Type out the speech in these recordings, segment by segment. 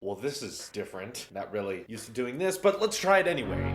well, this is different. Not really used to doing this, but let's try it anyway.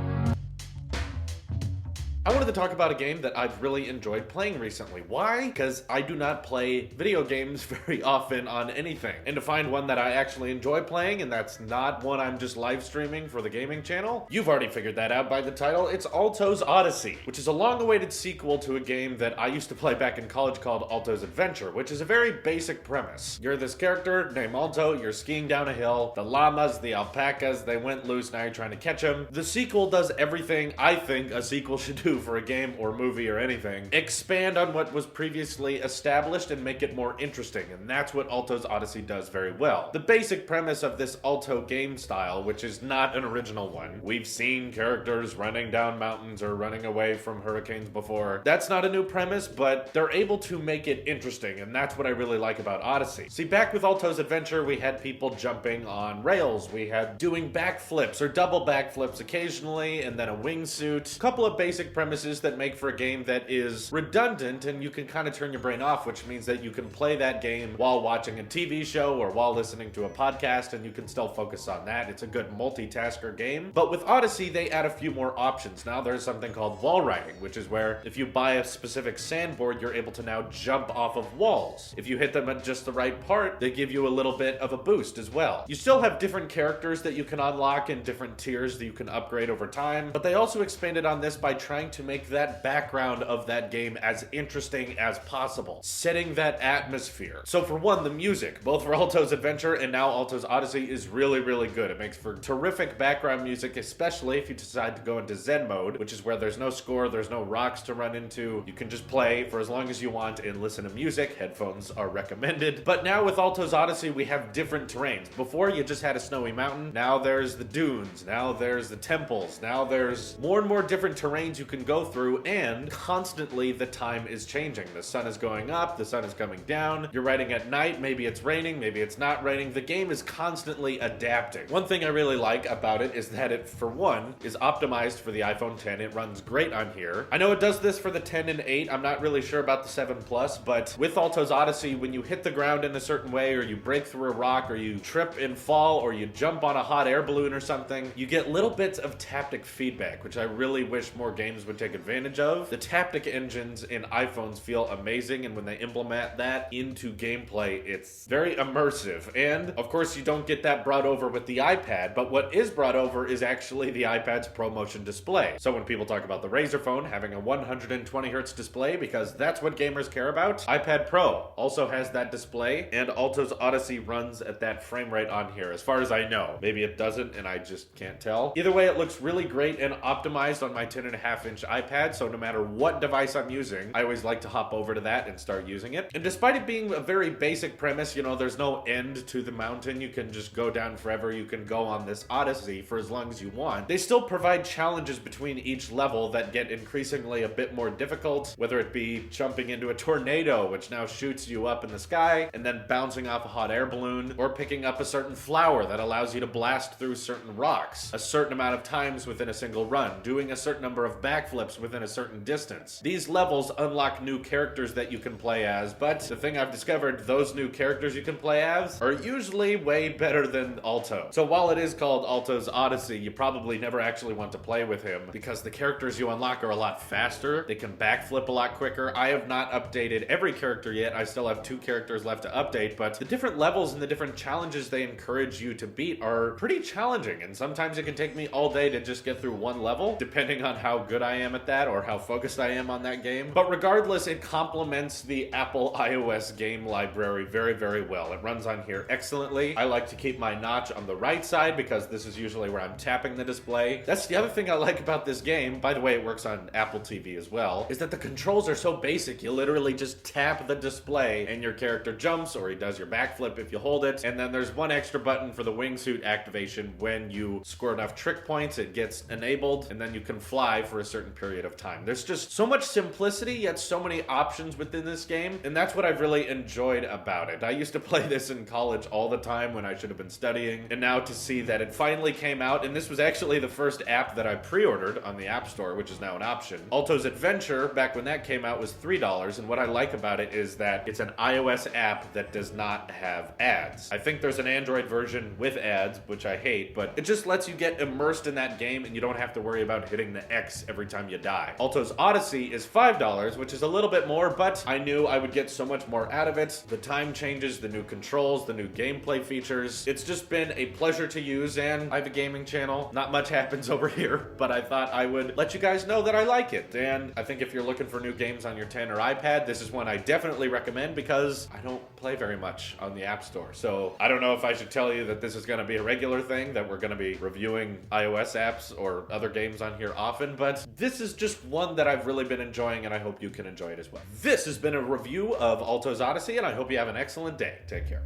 I wanted to talk about a game that I've really enjoyed playing recently. Why? Because I do not play video games very often on anything. And to find one that I actually enjoy playing, and that's not one I'm just live streaming for the gaming channel, you've already figured that out by the title. It's Alto's Odyssey, which is a long-awaited sequel to a game that I used to play back in college called Alto's Adventure, which is a very basic premise. You're this character named Alto, you're skiing down a hill, the llamas, the alpacas, they went loose, now you're trying to catch them. The sequel does everything I think a sequel should do for a game or movie or anything. Expand on what was previously established and make it more interesting, and that's what Alto's Odyssey does very well. The basic premise of this Alto game style, which is not an original one, we've seen characters running down mountains or running away from hurricanes before. That's not a new premise, but they're able to make it interesting, and that's what I really like about Odyssey. See, back with Alto's Adventure, we had people jumping on rails, we had doing backflips or double backflips occasionally, and then a wingsuit. A couple of basic premises that make for a game that is redundant and you can kind of turn your brain off, which means that you can play that game while watching a TV show or while listening to a podcast and you can still focus on that. It's a good multitasker game. But with Odyssey, they add a few more options. Now there's something called wall riding, which is where if you buy a specific sandboard, you're able to now jump off of walls. If you hit them at just the right part, they give you a little bit of a boost as well. You still have different characters that you can unlock and different tiers that you can upgrade over time, but they also expanded on this by trying to make that background of that game as interesting as possible, setting that atmosphere. So for one, the music, both for Alto's Adventure and now Alto's Odyssey, is really, really good. It makes for terrific background music, especially if you decide to go into Zen mode, which is where there's no score, there's no rocks to run into. You can just play for as long as you want and listen to music. Headphones are recommended. But now with Alto's Odyssey, we have different terrains. Before, you just had a snowy mountain. Now there's the dunes. Now there's the temples. Now there's more and more different terrains you can go through, and constantly the time is changing. The sun is going up, the sun is coming down. You're riding at night, maybe it's raining, maybe it's not raining. The game is constantly adapting. One thing I really like about it is that it, for one, is optimized for the iPhone 10. It runs great on here. I know it does this for the 10 and 8. I'm not really sure about the 7 Plus, but with Alto's Odyssey, when you hit the ground in a certain way, or you break through a rock, or you trip and fall, or you jump on a hot air balloon or something, you get little bits of Haptic feedback, which I really wish more games would take advantage of. The Haptic engines in iPhones feel amazing, and when they implement that into gameplay, it's very immersive. And of course, you don't get that brought over with the iPad, but what is brought over is actually the iPad's ProMotion display. So when people talk about the Razer phone having a 120 Hz display, because that's what gamers care about, iPad Pro also has that display, and Alto's Odyssey runs at that frame rate on here, as far as I know. Maybe it doesn't, and I just can't tell. Either way, it looks really great and optimized on my 10.5-inch iPad, so no matter what device I'm using, I always like to hop over to that and start using it. And despite it being a very basic premise, you know, there's no end to the mountain. You can just go down forever. You can go on this Odyssey for as long as you want. They still provide challenges between each level that get increasingly a bit more difficult, whether it be jumping into a tornado, which now shoots you up in the sky, and then bouncing off a hot air balloon, or picking up a certain flower that allows you to blast through certain rocks a certain amount of times within a single run, doing a certain number of backflips within a certain distance. These levels unlock new characters that you can play as, but the thing I've discovered, those new characters you can play as are usually way better than Alto. So while it is called Alto's Odyssey, you probably never actually want to play with him because the characters you unlock are a lot faster. They can backflip a lot quicker. I have not updated every character yet. I still have 2 characters left to update, but the different levels and the different challenges they encourage you to beat are pretty challenging, and sometimes it can take me all day to just get through one level, depending on how good I am at that or how focused I am on that game. But regardless, it complements the Apple iOS game library very, very well. It runs on here excellently. I like to keep my notch on the right side because this is usually where I'm tapping the display. That's the other thing I like about this game. By the way, it works on Apple TV as well, is that the controls are so basic. You literally just tap the display and your character jumps, or he does your backflip if you hold it. And then there's one extra button for the wingsuit activation. When you score enough trick points, it gets enabled, and then you can fly for a certain certain period of time. There's just so much simplicity, yet so many options within this game, and that's what I've really enjoyed about it. I used to play this in college all the time when I should have been studying, and now to see that it finally came out, and this was actually the first app that I pre-ordered on the App Store, which is now an option. Alto's Adventure, back when that came out, was $3, and what I like about it is that it's an iOS app that does not have ads. I think there's an Android version with ads, which I hate, but it just lets you get immersed in that game and you don't have to worry about hitting the X every time you die. Alto's Odyssey is $5, which is a little bit more, but I knew I would get so much more out of it. The time changes, the new controls, the new gameplay features. It's just been a pleasure to use, and I have a gaming channel. Not much happens over here, but I thought I would let you guys know that I like it. And I think if you're looking for new games on your 10 or iPad, this is one I definitely recommend because I don't play very much on the App Store. So I don't know if I should tell you that this is going to be a regular thing, that we're going to be reviewing iOS apps or other games on here often, but this is just one that I've really been enjoying, and I hope you can enjoy it as well. This has been a review of Alto's Odyssey, and I hope you have an excellent day. Take care.